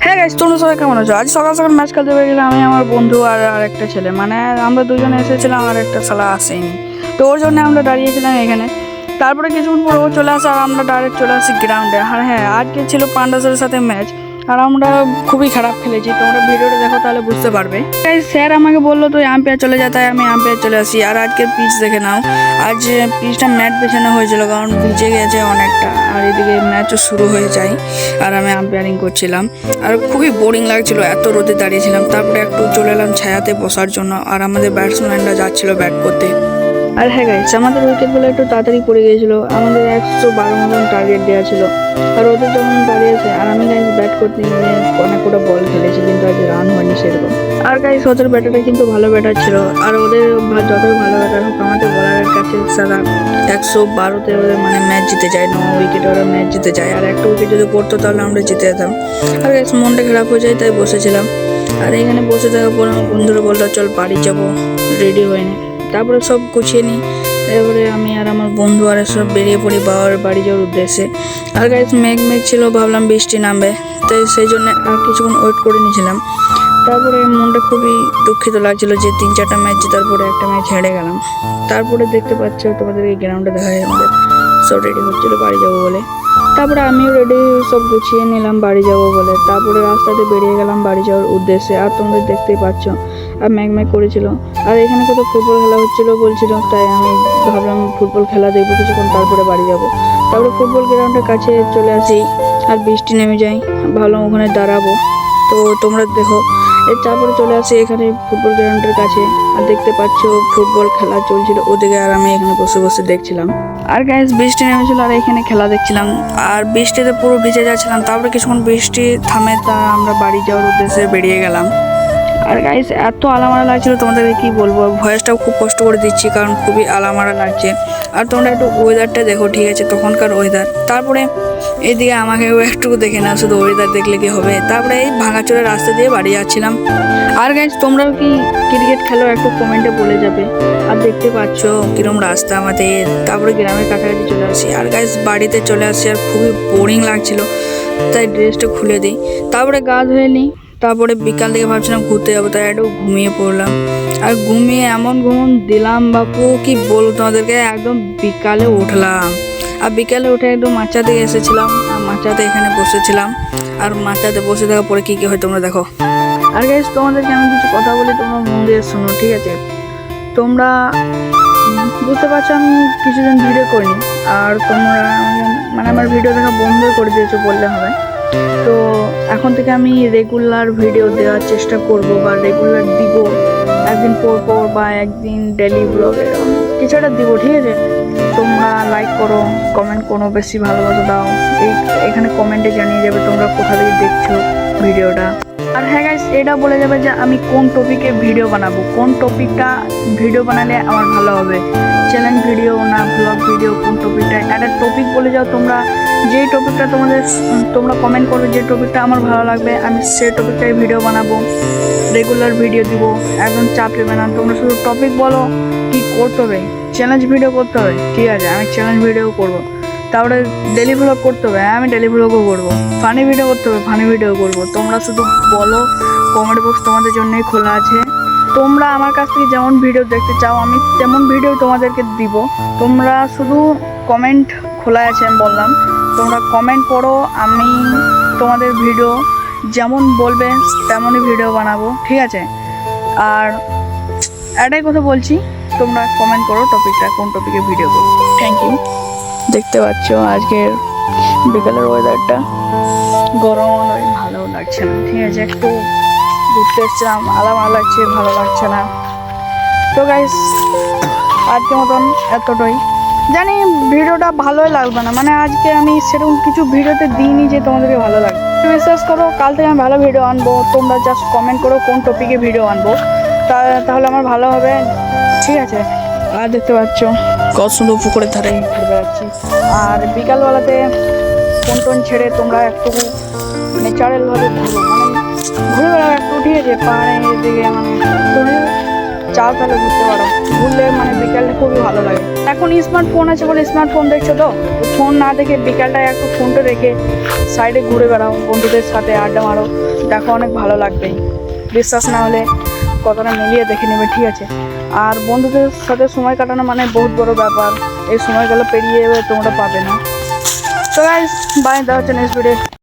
হ্যাঁ গাইস, তোমরা সবাই কেমন আছো? আজ সকাল সকাল ম্যাচ খেলতে পেরে গেলাম আমি, আমার বন্ধু আর আরেকটা ছেলে। মানে আমরা দুজনে এসেছিলাম আর একটা শালা আসেনি, তো ওর জন্য আমরা দাঁড়িয়েছিলাম এখানে। তারপরে কিছুক্ষণ পর ও চলে আসে আর আমরা ডাইরেক্ট চলে আসি গ্রাউন্ডে। আর হ্যাঁ, আজকে ছিল পান্ডাসের সাথে ম্যাচ আর আমরা খুবই খারাপ খেলেছি। তোমরা ভিডিওটা দেখো তাহলে বুঝতে পারবে। তাই স্যার আমাকে বললো তুই আম্পায়ার চলে যা, তাই আমি আম্পায়ার চলে আসি। আর আজকের পিচ দেখে নাও, আজ পিচটা ম্যাট পেছানো হয়েছিল কারণ ভিজে গেছে অনেকটা। আর এদিকে ম্যাচও শুরু হয়ে যায় আর আমি আম্পায়ারিং করছিলাম। আর খুবই বোরিং লাগছিল, এত রোদে দাঁড়িয়েছিলাম। তারপরে একটু চলে এলাম ছায়াতে বসার জন্য। আর আমাদের ব্যাটসম্যানরা যাচ্ছিল ব্যাট করতে। আর হ্যাঁ গাইস, আমাদের উইকেটগুলো একটু তাড়াতাড়ি পড়ে গিয়েছিল। আমাদের 112 মতন টার্গেট দেওয়া ছিল। আর ওদের যখন দাঁড়িয়েছে আর আমি গাইস ব্যাট করতে নিয়ে অনেক কটা বল খেলেছি, কিন্তু আজ রান হয়নি সেরকম। আর গাইস ওদের ব্যাটারটা কিন্তু ভালো ব্যাটার ছিল। আর ওদের যতই ভালো ব্যাটার হোক, আমাদের বলারের কাছে সাদা 112তে ওদের মানে ম্যাচ জিতে যায়, 9 উইকেটে ওরা ম্যাচ জিতে যায়। আর একটা উইকেট যদি পড়তো তাহলে আমরা জিতে যেতাম। আর গাইস মনটা খারাপ হয়ে যায়, তাই বসেছিলাম। আর এখানে বসে থাকার পর আমার বন্ধুরা বললো চল বাড়ি যাবো, রেডি হয়নি। তারপরে সব গুছিয়ে নিই। তারপরে আমি আর আমার বন্ধু আর সব বেরিয়ে পড়ি বাবার বাড়ি যাওয়ার উদ্দেশ্যে। আর গাইস মেঘ ছিল, ভাবলাম বৃষ্টি নামবে, তাই সেই জন্য আর কিছুক্ষণ ওয়েট করে নিয়েছিলাম। তারপরে মনটা খুবই দুঃখিত লাগছিল যে 3-4টা ম্যাচ জেতার পরে একটা ম্যাচ হেরে গেলাম। তারপরে দেখতে পাচ্ছ তোমাদের এই গ্রাউন্ডে দেখা যায় আমাদের সব রেডি হচ্ছিলো বাড়ি যাবো বলে। তারপরে আমিও রেডি সব গুছিয়ে নিলাম বাড়ি যাবো বলে। তারপরে রাস্তাতে বেরিয়ে গেলাম বাড়ি যাওয়ার উদ্দেশ্যে। আর তোমরা দেখতেই পাচ্ছ আর ম্যাগ করেছিল। আর এখানে কত ফুটবল খেলা হচ্ছিল বলছিল, তাই আমি ভাবলাম ফুটবল খেলা দেখবো কিছুক্ষণ, তারপরে বাড়ি যাব। তারপরে ফুটবল গ্রাউন্ডের কাছে চলে আসি আর বৃষ্টি নেমে যায়, ভাবলাম ওখানে দাঁড়াবো। তো তোমরা দেখো, তারপরে চলে আসি এখানে ফুটবল গ্রাউন্ডের কাছে। আর দেখতে পাচ্ছ ফুটবল খেলা চলছিল ওদিকে, আর আমি এখানে বসে বসে দেখছিলাম। আর গাইস বৃষ্টি নেমেছিল আর এখানে খেলা দেখছিলাম। আর বৃষ্টিতে পুরো ভিজে যাচ্ছিলাম। তারপরে কিছুক্ষণ বৃষ্টি থামে, তা আমরা বাড়ি যাওয়ার উদ্দেশ্যে বেরিয়ে গেলাম। আর গাইস এত আলামারা লাগছিল, তোমাদেরকে কি বলবো, ভয়েসটাও খুব কষ্ট করে দিচ্ছি কারণ খুবই আলামারা লাগছে। আর তোমরা একটু ওয়েদারটা দেখো, ঠিক আছে, তখনকার ওয়েদার। তারপরে এইদিকে আমাকেও একটু দেখে না, শুধু ওয়েদার দেখলে কি হবে। তারপরে এই ভাঙাচোরা রাস্তা দিয়ে বাড়ি যাচ্ছিলাম। আর গাইস তোমরাও কি ক্রিকেট খেলো একটু কমেন্টে বলে যাবে। আর দেখতে পাচ্ছ কিরম রাস্তা আমাদের। তারপরে গ্রামের কাছাকাছি চলে আসি। আর গাইস বাড়িতে চলে আসি আর খুবই বোরিং লাগছিল, তাই ড্রেসটা খুলে দিই। তারপরে গা ধুয়ে নিই। তারপরে বিকাল থেকে ভাবছিলাম ঘুরতে যাবো, তাই একটু ঘুমিয়ে পড়লাম। আর ঘুমিয়ে এমন ঘুম দিলাম বাপু, কি বলবো তোমাদেরকে, একদম বিকালে উঠলাম। আর বিকালে উঠে একটু মাচাতে এসেছিলাম আর মাচাতে এখানে বসেছিলাম। আর মাচাতে বসে থাকার পরে কী কী হয় তোমরা দেখো। আর গাইস তোমাদেরকে আমি কিছু কথা বলি, তোমরা মন দিয়ে শোনো, ঠিক আছে। তোমরা বুঝতে পারছো আমি কিছুদিন ভিডিও করিনি, আর তোমরা মানে আমার ভিডিও দেখা বন্ধ করে দিয়েছো বললে হবে। তো এখন থেকে আমি রেগুলার ভিডিও দেওয়ার চেষ্টা করব, বা রেগুলার দিব, একদিন পর পর বা একদিন ডেলি ব্লগ এরকম কিছু একটা দিব, ঠিক আছে। তোমরা লাইক করো, কমেন্ট করো, বেশি ভালোবাসা দাও। এখানে কমেন্টে জানিয়ে যাবে তোমরা কোথা থেকে দেখছো ভিডিওটা। আর হ্যাঁ গাইস, এটা বলে যাবে যে আমি কোন টপিকে ভিডিও বানাবো, কোন টপিকটা ভিডিও বানালে আমার ভালো হবে, চ্যালেঞ্জ ভিডিও না ব্লগ ভিডিও, কোন টপিকটা। একটা টপিক বলে যাও তোমরা, যে টপিকটা তোমরা কমেন্ট করবে, যে টপিকটা আমার ভালো লাগবে আমি সেই টপিকটাই ভিডিও বানাবো, রেগুলার ভিডিও দিব, একদম চাপ নেবে না। তোমরা শুধু টপিক বলো কি করতে হবে। চ্যালেঞ্জ ভিডিও করতে হবে, ঠিক আছে, আমি চ্যালেঞ্জ ভিডিও করব। তারপরে ডেলি ব্লগ করতে হবে, আমি ডেলি ব্লগও করবো। ফানি ভিডিও করতে হবে, ফানি ভিডিও করবো। তোমরা শুধু বলো, কমেন্ট বক্স তোমাদের জন্যই খোলা আছে। তোমরা আমার কাছ থেকে যেমন ভিডিও দেখতে চাও আমি তেমন ভিডিও তোমাদেরকে দিব। তোমরা শুধু কমেন্ট খোলা আছে, আমি বললাম। তোমরা কমেন্ট করো, আমি তোমাদের ভিডিও যেমন বলবে তেমনই ভিডিও বানাবো, ঠিক আছে। আর একটাই কথা বলছি, তোমরা কমেন্ট করো টপিকটা, কোন টপিকে ভিডিও করবো। Thank you. দেখতে পাচ্ছ আজকের বিকালের ওয়েদারটা, গরম নয়, ভালো লাগছে না, ঠিক আছে। একটু ঘুরতে এসছিলাম, আলাদা লাগছে, ভালো লাগছে না। তো গাইস আজকের মতন এতটাই। জানি ভিডিওটা ভালোই লাগবে না, মানে আজকে আমি সেরকম কিছু ভিডিওতে দিইনি যে তোমাদেরকে ভালো লাগবে। বিশ্বাস করো, কাল থেকে আমি ভালো ভিডিও আনবো। তোমরা জাস্ট কমেন্ট করো কোন টপিকে ভিডিও আনবো, তাহলে আমার ভালো হবে, ঠিক আছে। আর দেখতে পাচ্ছ কত সুন্দর পুকুরের ধারে ঘুরে বেড়াচ্ছি। আর বিকালবেলাতে ফোন টোন ছেড়ে তোমরা একটু ন্যাচারালভাবে ঘুরো, মানে ঘুরে বেড়াও একটু, ঠিক আছে, পাহাড়ের দিকে। মানে চাও তাহলে ঘুরতে পারো, ঘুরলে মানে বিকালটা খুবই ভালো লাগে। এখন স্মার্টফোন আছে বলে স্মার্টফোন দেখছো, তো ফোন না দেখে বিকালটায় একটু ফোনটা রেখে সাইডে ঘুরে বেড়াও, বন্ধুদের সাথে আড্ডা মারো, দেখো অনেক ভালো লাগবেই। বিশ্বাস না হলে কথাটা মিলিয়ে দেখে নেবে, ঠিক আছে? আর বন্ধুদের সাথে সময় কাটানো মানে বহুত বড় ব্যাপার, এই সময়গুলো পেরিয়ে তোমরা পাবে না। তো গাইস বাই, দেখা হচ্ছে নেক্সট ভিডিও।